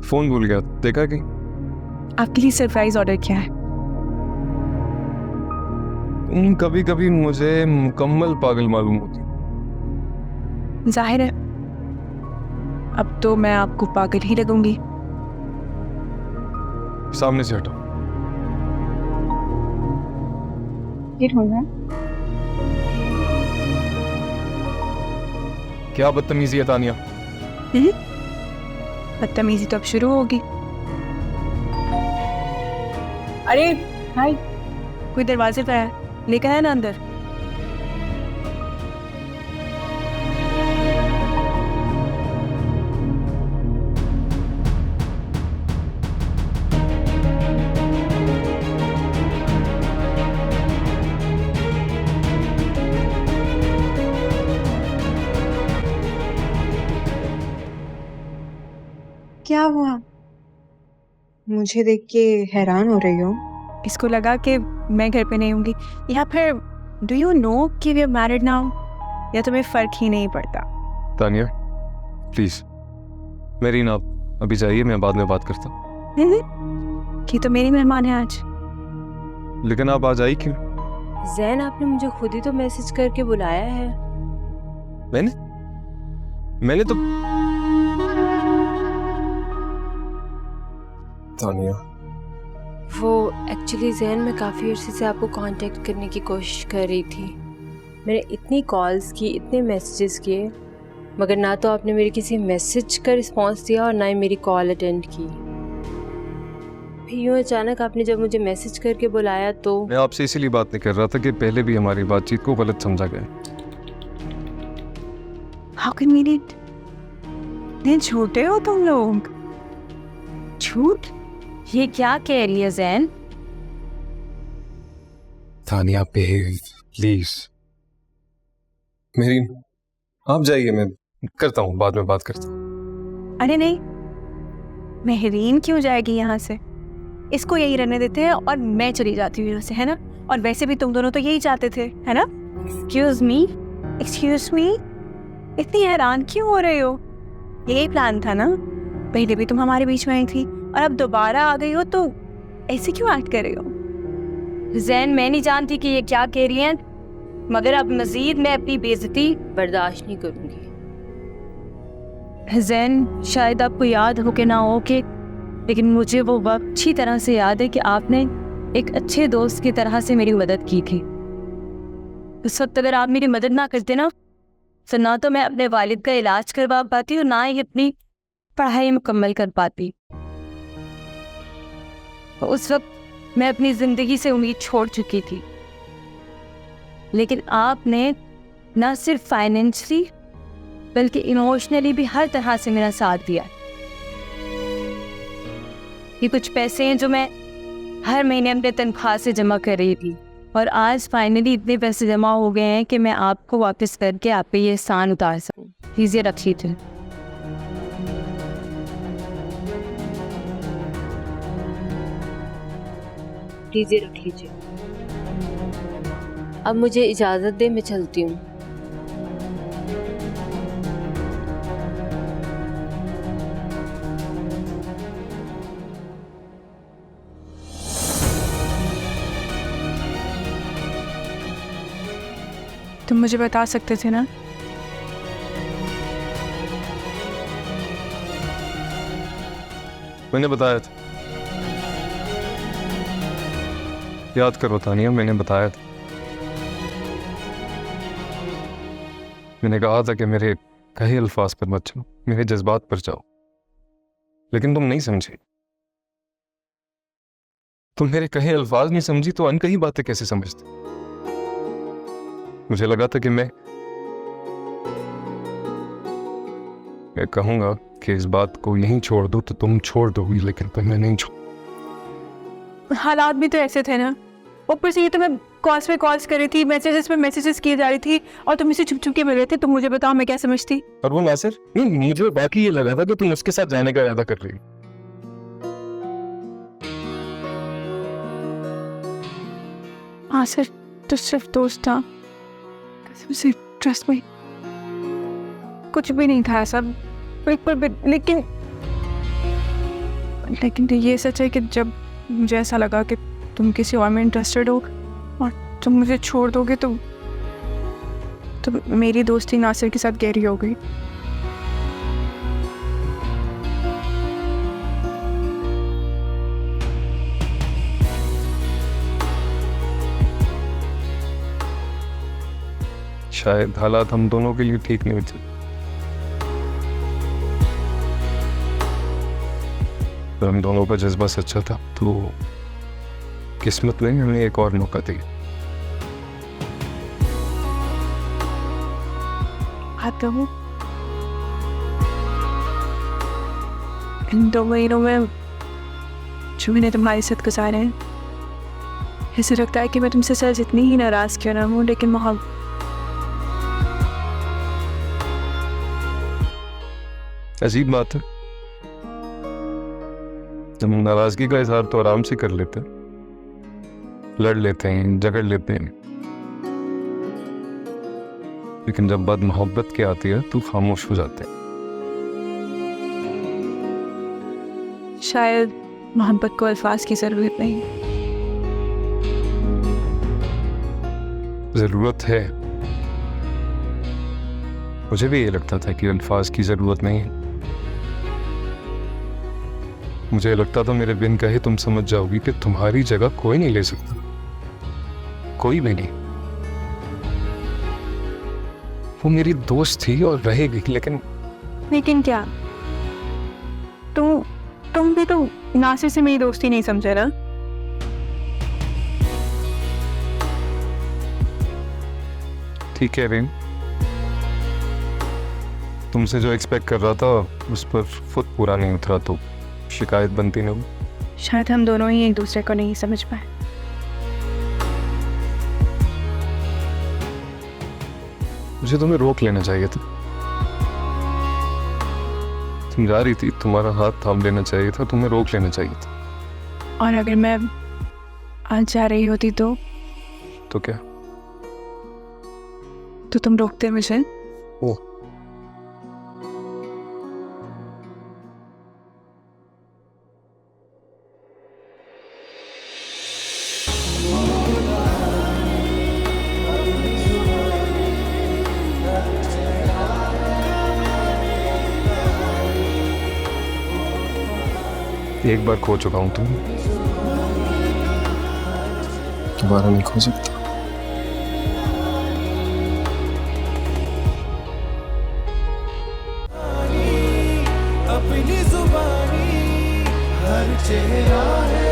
Phone भूल गया, देखा कि आपके लिए सरप्राइज ऑर्डर किया है। कभी कभी मुझे मुकम्मल पागल मालूम होती। जाहिर है अब तो मैं आपको पागल ही लगूंगी। सामने से हटो। ये ढूंढना क्या बदतमीजी है तानिया। बदतमीजी तो अब शुरू होगी। अरे हाय, कोई दरवाजे पे है, लेकर है ना अंदर। क्या हुआ? मुझे देख के हैरान हो रही हो? इसको लगा कि मैं घर पे नहीं होंगी, या फिर डू यू नो कि वी आर मैरिड नाउ, या तुम्हें फर्क ही नहीं पड़ता? तानिया प्लीज मेरी ना अभी जाइए, मैं बाद में बात करता हूँ। कि तो मेरी मेहमान है आज। लेकिन आप आज आई क्यों? जैन, आपने मुझे खुद ही तो मैसेज करके बुलाया है। मैंने तो तानिया, वो एक्चुअली जैन, मैं काफ़ी अर्से से आपको कांटेक्ट करने की कोशिश कर रही थी। मैंने इतनी कॉल्स की, इतने मैसेजेस किए, मगर ना तो आपने मेरे किसी मैसेज का रिस्पांस दिया और ना ही मेरी कॉल अटेंड की। फिर यूँ अचानक आपने जब मुझे मैसेज करके बुलाया तो मैं आपसे इसीलिए बात नहीं कर रहा था कि पहले भी हमारी बातचीत को गलत समझा गया। How can we did? इतने छोटे हो तुम लोग। झूठ? ये क्या कह रही है जैन? तानिया प्लीज मेरी, आप जाइए, मैं करता हूँ, बाद में बात करता हूँ। अरे नहीं, मेहरीन क्यों जाएगी यहाँ से? इसको यही रहने देते हैं और मैं चली जाती हूँ यहाँ से, है ना? और वैसे भी तुम दोनों तो यही चाहते थे, है ना? एक्सक्यूज मी, इतनी हैरान क्यों हो रहे हो? यही प्लान था ना? पहले भी तुम हमारे बीच में आई थी और अब दोबारा आ गई हो, तो ऐसे क्यों एक्ट कर रहे हो? जैन, मैं नहीं जानती कि ये क्या कह रही हैं, मगर अब मजीद मैं अपनी बेइज्जती बर्दाश्त नहीं करूंगी। जैन, शायद आपको याद हो कि ना हो कि, लेकिन मुझे वो वक्त अच्छी तरह से याद है कि आपने एक अच्छे दोस्त की तरह से मेरी मदद की थी। उस वक्त अगर आप मेरी मदद ना करते ना, तो ना तो मैं अपने वालिद का इलाज करवा पाती और ना ही अपनी पढ़ाई मुकम्मल कर पाती। उस वक्त मैं अपनी ज़िंदगी से उम्मीद छोड़ चुकी थी, लेकिन आपने ना सिर्फ फाइनेंशियली बल्कि इमोशनली भी हर तरह से मेरा साथ दिया। ये कुछ पैसे हैं जो मैं हर महीने अपने तनख्वाह से जमा कर रही थी, और आज फाइनली इतने पैसे जमा हो गए हैं कि मैं आपको वापस करके आप पे ये एहसान उतार सकूं। लीजिए, रखिए थे। लीजिए, रख लीजिए। अब मुझे इजाज़त दे, मैं चलती हूँ। तुम मुझे बता सकते थे ना? मैंने बताया था, याद करो तानिया, मैंने बताया था। मैंने कहा था कि मेरे कहे अल्फाज पर मत जाओ, मेरे जज्बात पर जाओ, लेकिन तुम नहीं समझे। तुम मेरे कहे अल्फाज नहीं समझी तो अनकही बातें कैसे समझते? मुझे लगा था कि मैं कहूंगा कि इस बात को यहीं छोड़ दो तो तुम छोड़ दोगी, लेकिन तुम मैं नहीं छोड़। हालात भी तो ऐसे थे ना। ऊपर से ये तो मैं कॉल्स पे कॉल्स कर रही थी, मैसेजेस पे मैसेजेस किए जा रही थी, और तुम इसे छुप छुप के मिल रहे थे। तुम मुझे बताओ मैं क्या समझती? और वो नासिर, नहीं, मुझे बाकी ये लगा था कि तुम उसके साथ जाने का इरादा कर रही हो। हाँ सर, तो सिर्फ दोस्त था, कसम से, ट्रस्ट मी, कुछ भी नहीं था ऐसा, बिल्कुल भी। लेकिन लेकिन तो ये सच है कि जब मुझे ऐसा लगा कि तुम किसी और में इंटरेस्टेड हो और तुम मुझे छोड़ दोगे तो मेरी दोस्ती नासिर के साथ गहरी हो गई। शायद हालात हम दोनों के लिए ठीक नहीं थे। तो हम दोनों का जज्बा सच्चा था तो किस्मत ने हमें एक और मौका दिया। आता हूँ इन 2 महीनों में जो मैंने तुम्हारे साथ गुजारे हैं, ऐसे लगता है कि मैं तुमसे सर जितनी ही नाराज़ क्यों ना हूँ, लेकिन मोहब्बत अजीब बात है, हम नाराजगी का इजहार तो आराम से कर लेते हैं, लड़ लेते हैं, झगड़ लेते हैं, लेकिन जब बात मोहब्बत की आती है तो खामोश हो जाते हैं। शायद मोहब्बत को अल्फाज की ज़रूरत नहीं। ज़रूरत है, मुझे भी ये लगता था कि अल्फाज की ज़रूरत नहीं है। मुझे लगता था मेरे बिन कहे तुम समझ जाओगी कि तुम्हारी जगह कोई नहीं ले सकता, कोई भी नहीं। वो मेरी दोस्त थी और रहेगी, लेकिन क्या तुम भी तो नासिर से मेरी दोस्ती नहीं समझे ना? ठीक है रीम, तुमसे जो एक्सपेक्ट कर रहा था उस पर खुद पूरा नहीं उतरा तो शिकायत बनती नहीं। शायद हम दोनों ही एक दूसरे को नहीं समझ पाए। मुझे तुम्हें रोक लेना चाहिए था, तुम जा रही थी, तुम्हारा हाथ थाम लेना चाहिए था, तुम्हें रोक लेना चाहिए था। और अगर मैं आज जा रही होती तो क्या? तो तुम रोकते मुझे? ओ, एक बार खो चुका हूं, तुम दोबारा नहीं खो सकता। अपनी जुबानी हर चेहरा है